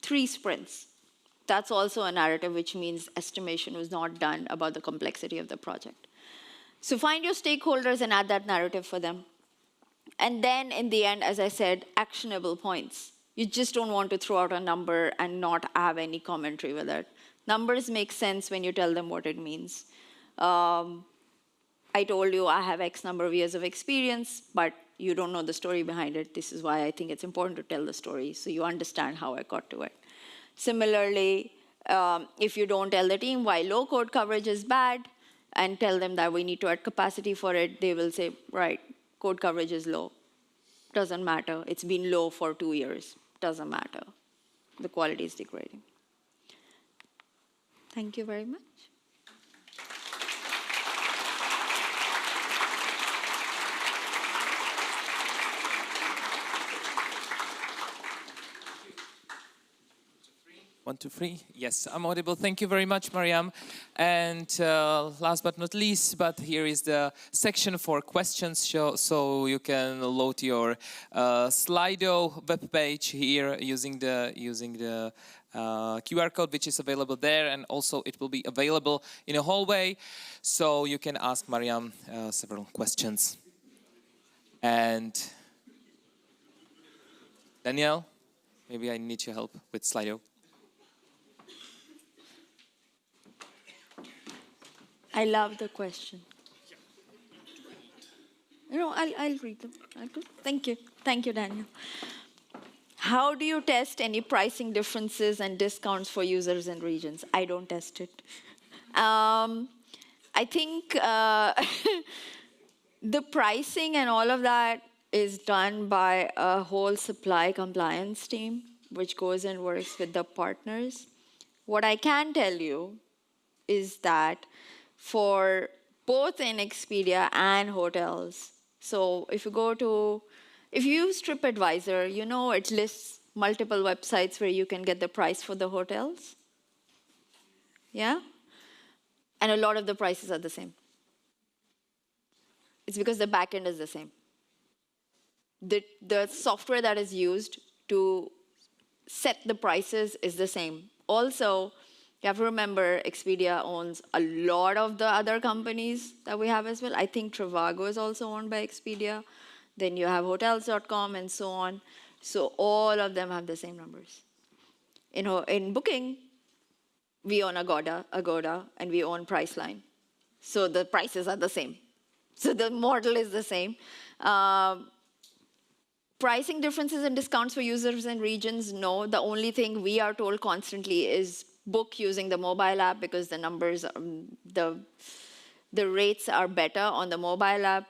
3 sprints? That's also a narrative, which means estimation was not done about the complexity of the project. So find your stakeholders and add that narrative for them. And then in the end, as I said, actionable points. You just don't want to throw out a number and not have any commentary with it. Numbers make sense when you tell them what it means. I told you I have X number of years of experience, but you don't know the story behind it. This is why I think it's important to tell the story so you understand how I got to it. Similarly, if you don't tell the team why low-code coverage is bad and tell them that we need to add capacity for it, they will say, right, code coverage is low. Doesn't matter. It's been low for 2 years. Doesn't matter. The quality is degrading. Thank you very much. One, two, three. Yes, I'm audible. Thank you very much, Maryam. And last but not least, but here is the section for questions, so you can load your Slido web page here using the QR code, which is available there, and also it will be available in a hallway, so you can ask Maryam several questions. And Danielle, maybe I need your help with Slido. I love the question. No, I'll read them. Thank you. Thank you, Daniel. How do you test any pricing differences and discounts for users and regions? I don't test it. I think the pricing and all of that is done by a whole supply compliance team, which goes and works with the partners. What I can tell you is that for both in Expedia and hotels, so if you use TripAdvisor, you know it lists multiple websites where you can get the price for the hotels. Yeah? And a lot of the prices are the same. It's because the backend is the same. The software that is used to set the prices is the same. Also, you have to remember, Expedia owns a lot of the other companies that we have as well. I think Trivago is also owned by Expedia. Then you have hotels.com and so on. So all of them have the same numbers. In Booking, we own Agoda, and we own Priceline. So the prices are the same. So the model is the same. Pricing differences and discounts for users and regions, no. The only thing we are told constantly is book using the mobile app, because the numbers, the rates are better on the mobile app.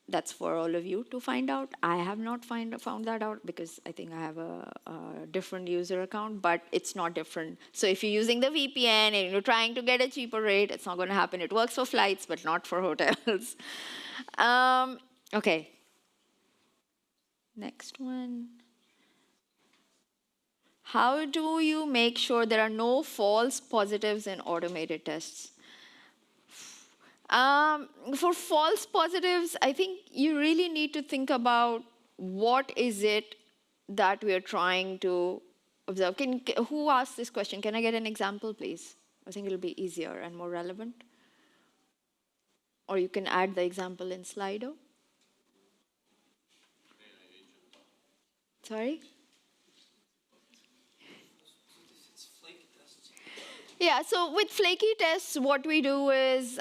That's for all of you to find out. I have not found that out because I think I have a different user account, but it's not different. So if you're using the VPN and you're trying to get a cheaper rate, it's not going to happen. It works for flights, but not for hotels. Okay. Next one. How do you make sure there are no false positives in automated tests? For false positives, I think you really need to think about what is it that we are trying to observe. Who asked this question? Can I get an example, please? I think it'll be easier and more relevant. Or you can add the example in Slido. Sorry? Yeah, so with flaky tests, what we do is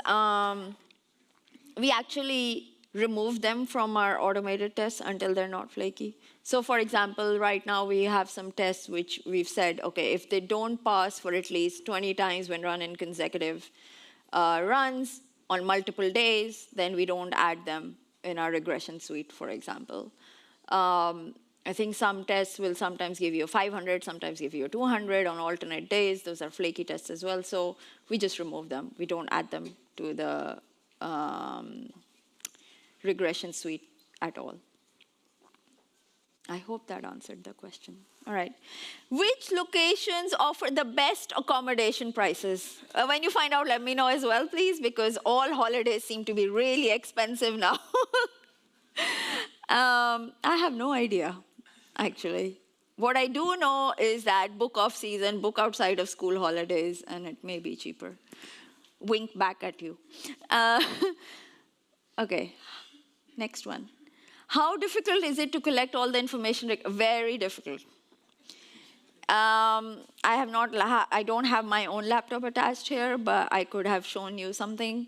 we actually remove them from our automated tests until they're not flaky. So for example, right now we have some tests which we've said, okay, if they don't pass for at least 20 times when run in consecutive runs on multiple days, then we don't add them in our regression suite, for example. I think some tests will sometimes give you a 500, sometimes give you a 200 on alternate days. Those are flaky tests as well. So we just remove them. We don't add them to the regression suite at all. I hope that answered the question. All right. Which locations offer the best accommodation prices? When you find out, let me know as well, please, because all holidays seem to be really expensive now. I have no idea, actually. What I do know is that book off season, book outside of school holidays, and it may be cheaper. Wink back at you. Okay, next one. How difficult is it to collect all the information? Very difficult. I don't have my own laptop attached here, but I could have shown you something.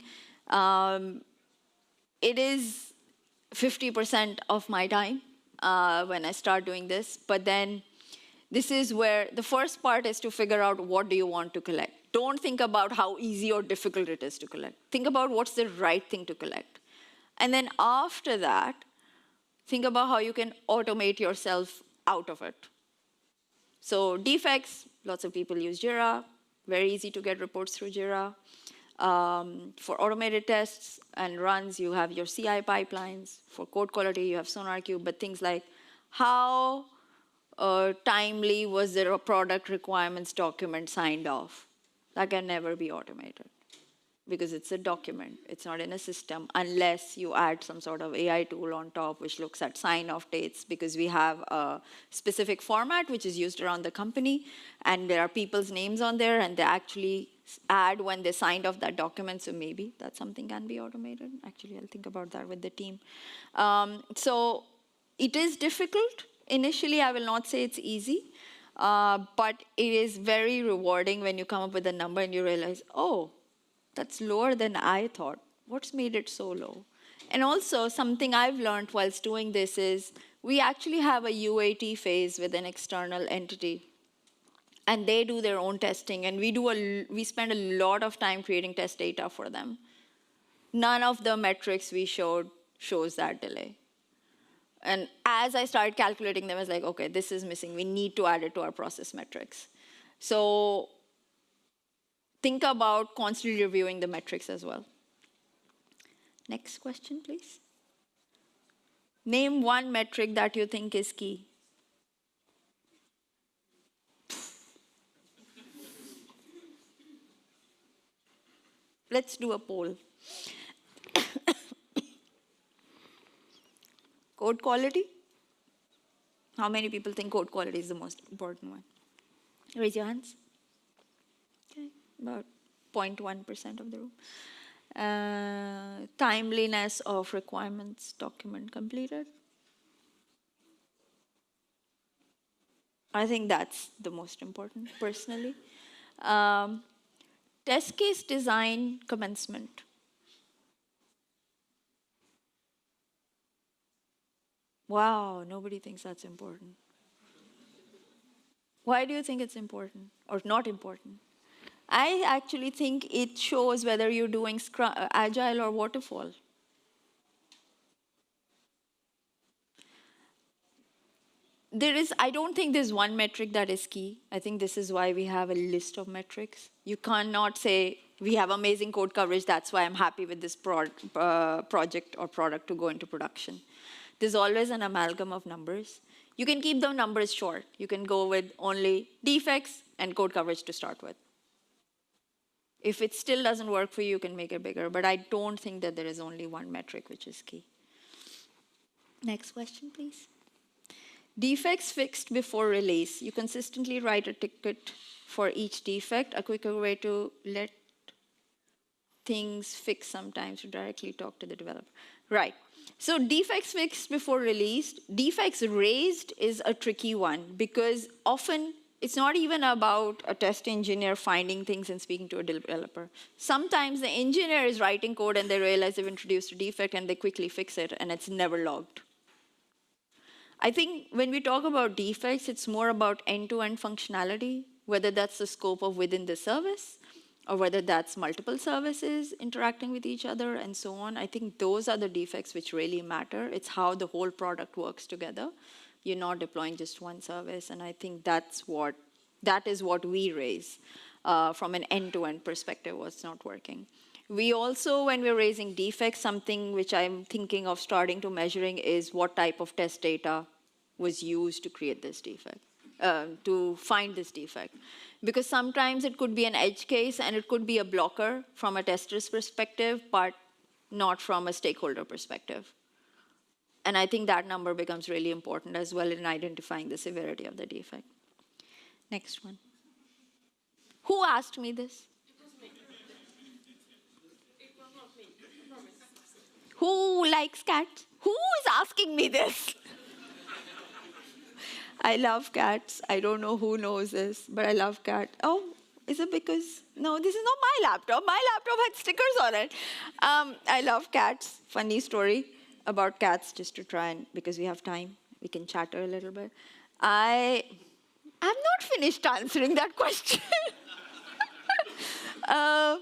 It is 50% of my time when I start doing this, but then this is where the first part is to figure out what do you want to collect. Don't think about how easy or difficult it is to collect. Think about what's the right thing to collect. And then after that, think about how you can automate yourself out of it. So defects, lots of people use Jira. Very easy to get reports through Jira. For automated tests and runs, you have your CI pipelines. For code quality, you have SonarQube. But things like how timely was there a product requirements document signed off? That can never be automated because it's a document. It's not in a system unless you add some sort of AI tool on top which looks at sign-off dates, because we have a specific format which is used around the company, and there are people's names on there, and they actually add when they signed off that document, so maybe that something can be automated. Actually, I'll think about that with the team. So it is difficult. Initially, I will not say it's easy, but it is very rewarding when you come up with a number and you realize, oh, that's lower than I thought. What's made it so low? And also, something I've learned whilst doing this is we actually have a UAT phase with an external entity. And they do their own testing, and we spend a lot of time creating test data for them. None of the metrics we showed shows that delay. And as I started calculating them, I was like, okay, this is missing. We need to add it to our process metrics. So think about constantly reviewing the metrics as well. Next question, please. Name one metric that you think is key. Let's do a poll. Code quality? How many people think code quality is the most important one? Raise your hands. Okay, about 0.1% of the room. Timeliness of requirements document completed. I think that's the most important, personally. Test case design commencement. Wow, nobody thinks that's important. Why do you think it's important or not important? I actually think it shows whether you're doing agile or waterfall. I don't think there's one metric that is key. I think this is why we have a list of metrics. You cannot say, we have amazing code coverage, that's why I'm happy with this project or product to go into production. There's always an amalgam of numbers. You can keep the numbers short. You can go with only defects and code coverage to start with. If it still doesn't work for you, you can make it bigger. But I don't think that there is only one metric which is key. Next question, please. Defects fixed before release. You consistently write a ticket for each defect. A quicker way to let things fix sometimes to directly talk to the developer. Right. So defects fixed before release. Defects raised is a tricky one because often it's not even about a test engineer finding things and speaking to a developer. Sometimes the engineer is writing code and they realize they've introduced a defect and they quickly fix it and it's never logged. I think when we talk about defects, it's more about end-to-end functionality, whether that's the scope of within the service, or whether that's multiple services interacting with each other, and so on. I think those are the defects which really matter. It's how the whole product works together. You're not deploying just one service, and I think that is what we raise from an end-to-end perspective, what's not working. We also, when we're raising defects, something which I'm thinking of starting to measuring is what type of test data was used to create this defect, to find this defect. Because sometimes it could be an edge case and it could be a blocker from a tester's perspective, but not from a stakeholder perspective. And I think that number becomes really important as well in identifying the severity of the defect. Next one. Who asked me this? Who likes cats? Who is asking me this? I love cats. I don't know who knows this, but I love cats. Oh, is it because? No, this is not my laptop. My laptop had stickers on it. I love cats. Funny story about cats, just to try and, because we have time, we can chatter a little bit. I'm not finished answering that question. How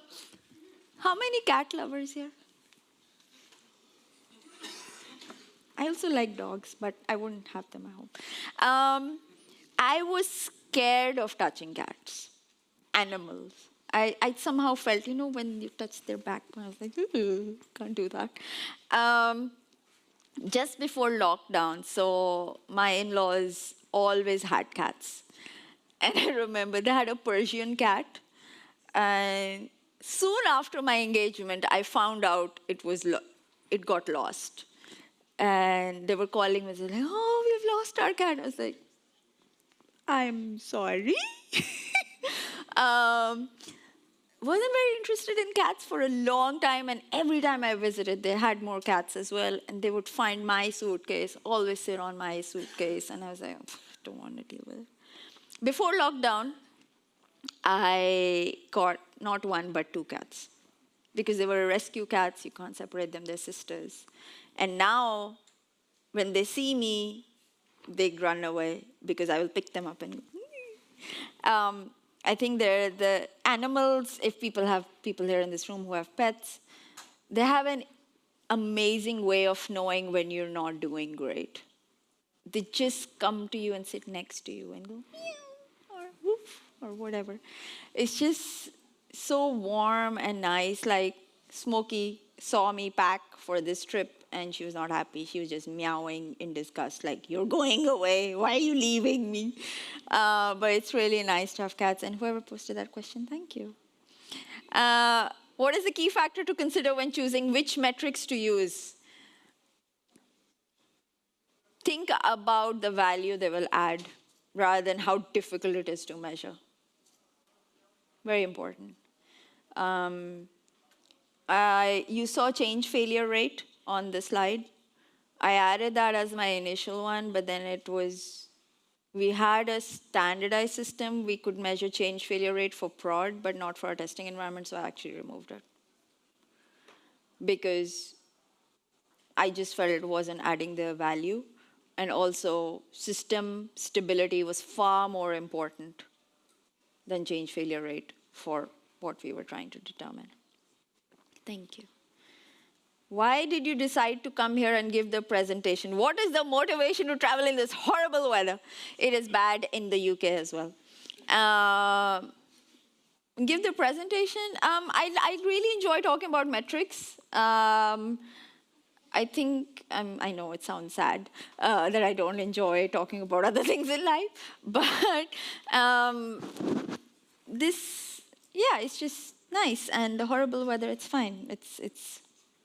many cat lovers here? I also like dogs, but I wouldn't have them at home. I was scared of touching cats, animals. I somehow felt, when you touch their back, I was like, can't do that. Just before lockdown, so my in-laws always had cats. And I remember they had a Persian cat. And soon after my engagement, I found out it got lost. And they were calling me, like, oh, we've lost our cat. I was like, I'm sorry. Wasn't very interested in cats for a long time, and every time I visited, they had more cats as well, and they would find my suitcase, always sit on my suitcase, and I was like, don't want to deal with it. Before lockdown, I got not one, but 2 cats. Because they were rescue cats, you can't separate them, they're sisters. And now, when they see me, they run away because I will pick them up and I think they're the animals, if people here in this room who have pets, they have an amazing way of knowing when you're not doing great. They just come to you and sit next to you and go, meow, or woof, or whatever. It's just so warm and nice. Like Smokey saw me pack for this trip and she was not happy. She was just meowing in disgust, like, you're going away. Why are you leaving me? But it's really nice to have cats. And whoever posted that question, thank you. What is the key factor to consider when choosing which metrics to use? Think about the value they will add rather than how difficult it is to measure. Very important. You saw change failure rate on the slide. I added that as my initial one, but then we had a standardized system. We could measure change failure rate for prod, but not for our testing environment, so I actually removed it. Because I just felt it wasn't adding the value. And also, system stability was far more important than change failure rate for what we were trying to determine. Thank you. Why did you decide to come here and give the presentation? What is the motivation to travel in this horrible weather? It is bad in the UK as well. Give the presentation. I really enjoy talking about metrics. I think, I know it sounds sad that I don't enjoy talking about other things in life, but this, yeah, it's just nice. And the horrible weather, it's fine.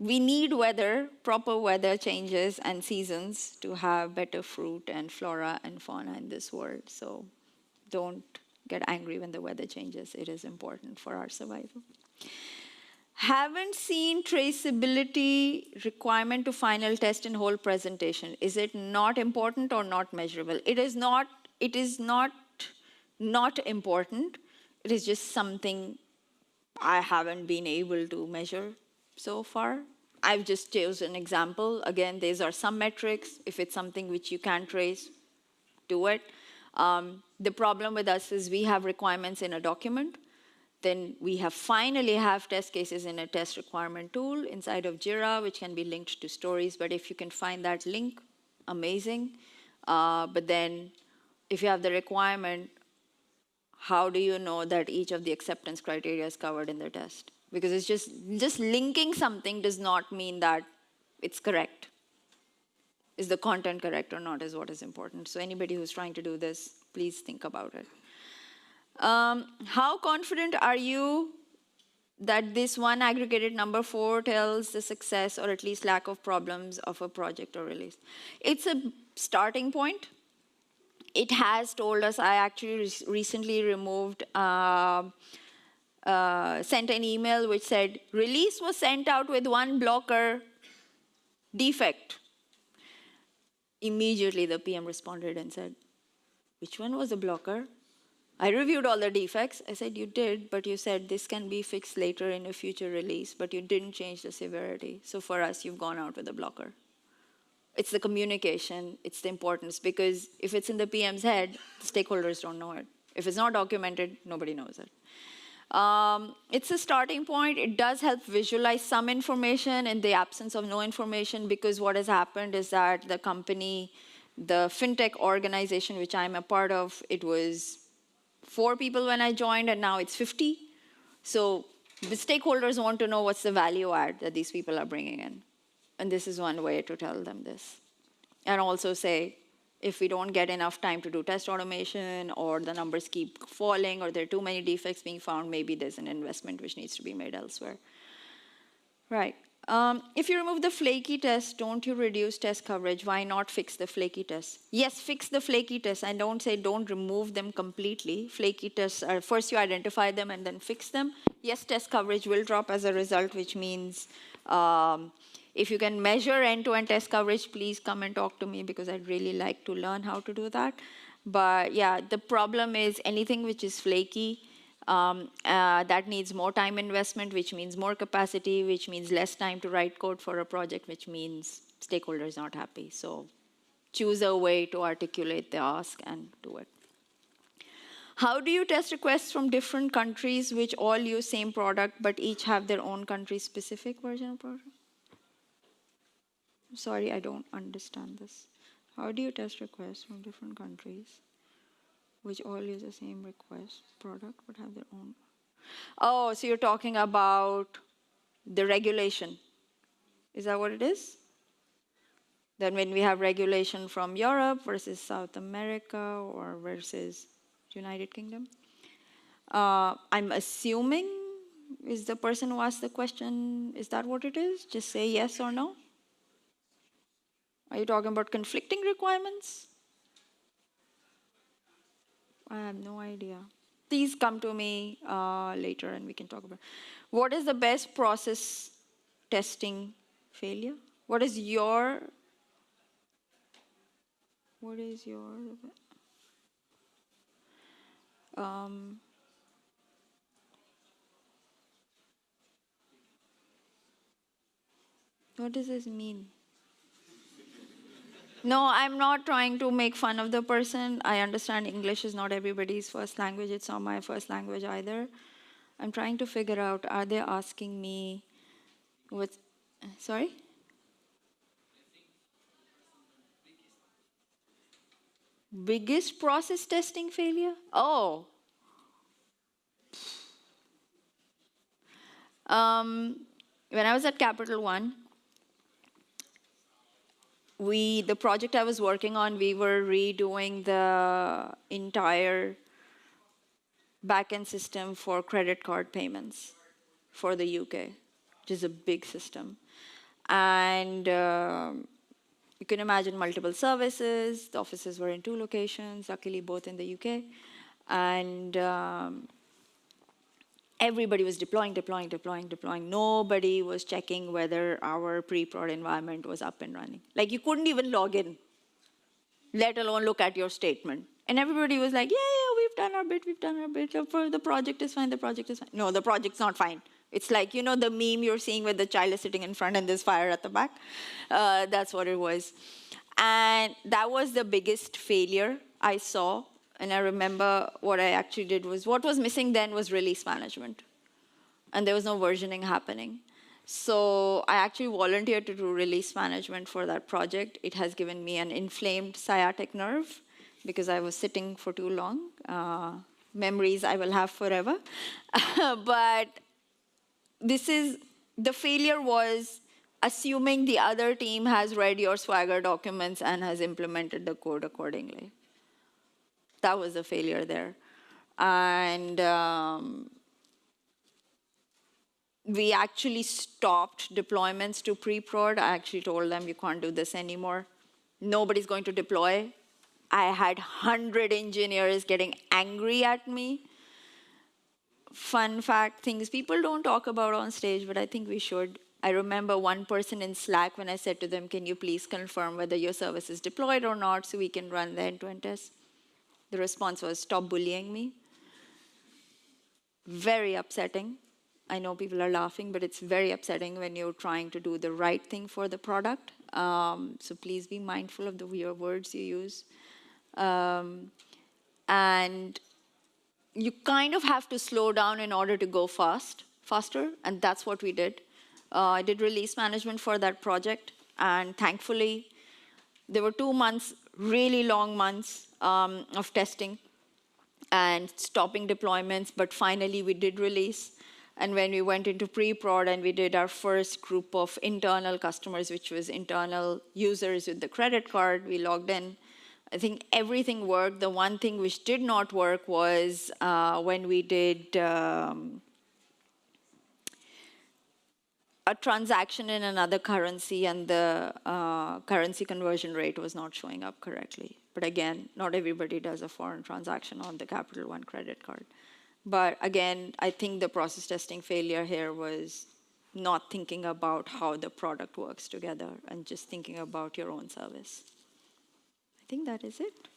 We need weather, proper weather changes and seasons to have better fruit and flora and fauna in this world. So don't get angry when the weather changes. It is important for our survival. Haven't seen traceability requirement to final test in whole presentation. Is it not important or not measurable? It is not important. It is just something I haven't been able to measure so far. I've just chosen an example. Again, these are some metrics. If it's something which you can trace, do it. The problem with us is we have requirements in a document. Then we finally have test cases in a test requirement tool inside of Jira, which can be linked to stories. But if you can find that link, amazing. But then if you have the requirement, how do you know that each of the acceptance criteria is covered in the test? Because it's just linking something does not mean that it's correct. Is the content correct or not is what is important. So anybody who's trying to do this, please think about it. How confident are you that this one aggregated number foretells the success or at least lack of problems of a project or release? It's a starting point. It has told us, I actually recently sent an email which said, release was sent out with one blocker defect. Immediately the PM responded and said, which one was a blocker? I reviewed all the defects. I said, you did, but you said this can be fixed later in a future release, but you didn't change the severity. So for us, you've gone out with a blocker. It's the communication, it's the importance, because if it's in the PM's head, the stakeholders don't know it. If it's not documented, nobody knows it. It's a starting point. It does help visualize some information in the absence of no information, because what has happened is that the company, the fintech organization which I'm a part of, it was 4 people when I joined, and now it's 50. So the stakeholders want to know what's the value add that these people are bringing in. And this is one way to tell them this. And also say, if we don't get enough time to do test automation, or the numbers keep falling, or there are too many defects being found, maybe there's an investment which needs to be made elsewhere. Right. If you remove the flaky test, don't you reduce test coverage? Why not fix the flaky tests? Yes, fix the flaky tests. I don't say don't remove them completely. Flaky tests are, first you identify them and then fix them. Yes, test coverage will drop as a result, which means if you can measure end-to-end test coverage, please come and talk to me, because I'd really like to learn how to do that. But yeah, the problem is anything which is flaky, that needs more time investment, which means more capacity, which means less time to write code for a project, which means stakeholders not happy. So choose a way to articulate the ask and do it. How do you test requests from different countries which all use same product but each have their own country-specific version of product? Sorry, I don't understand this. How do you test requests from different countries which all use the same request product but have their own? Oh, so you're talking about the regulation. Is that what it is? Then when we have regulation from Europe versus South America or versus United Kingdom? I'm assuming, is the person who asked the question, is that what it is? Just say yes or no. Are you talking about conflicting requirements? I have no idea. Please come to me later and we can talk about it. What is the best process testing failure? What is your what is what does this mean? No, I'm not trying to make fun of the person. I understand English is not everybody's first language. It's not my first language either. I'm trying to figure out, are they asking me what, sorry? Biggest process testing failure? Oh. When I was at Capital One, the project I was working on, we were redoing the entire backend system for credit card payments for the UK, which is a big system. And you can imagine multiple services. The offices were in 2 locations, luckily both in the UK. And everybody was deploying. Nobody was checking whether our pre-prod environment was up and running. Like, you couldn't even log in, let alone look at your statement. And everybody was like, yeah, we've done our bit. The project is fine, No, the project's not fine. It's like, you know, the meme you're seeing where the child is sitting in front and there's fire at the back? That's what it was. And that was the biggest failure I saw. And I remember what I actually did was, what was missing then was release management. And there was no versioning happening. So I actually volunteered to do release management for that project. It has given me an inflamed sciatic nerve because I was sitting for too long. Memories I will have forever. But the failure was assuming the other team has read your Swagger documents and has implemented the code accordingly. That was a failure there. And we actually stopped deployments to pre-prod. I actually told them, you can't do this anymore. Nobody's going to deploy. I had 100 engineers getting angry at me. Fun fact, things people don't talk about on stage, but I think we should. I remember one person in Slack when I said to them, can you please confirm whether your service is deployed or not so we can run the end-to-end test? The response was, stop bullying me. Very upsetting. I know people are laughing, but it's very upsetting when you're trying to do the right thing for the product. So please be mindful of the words you use. And you kind of have to slow down in order to go faster, and that's what we did. I did release management for that project, and thankfully, there were 2 months, really long months of testing and stopping deployments, but finally we did release. And when we went into pre-prod and we did our first group of internal customers, which was internal users with the credit card, we logged in. I think everything worked. The one thing which did not work was when we did a transaction in another currency and the currency conversion rate was not showing up correctly. But again, not everybody does a foreign transaction on the Capital One credit card. But again, I think the process testing failure here was not thinking about how the product works together and just thinking about your own service. I think that is it.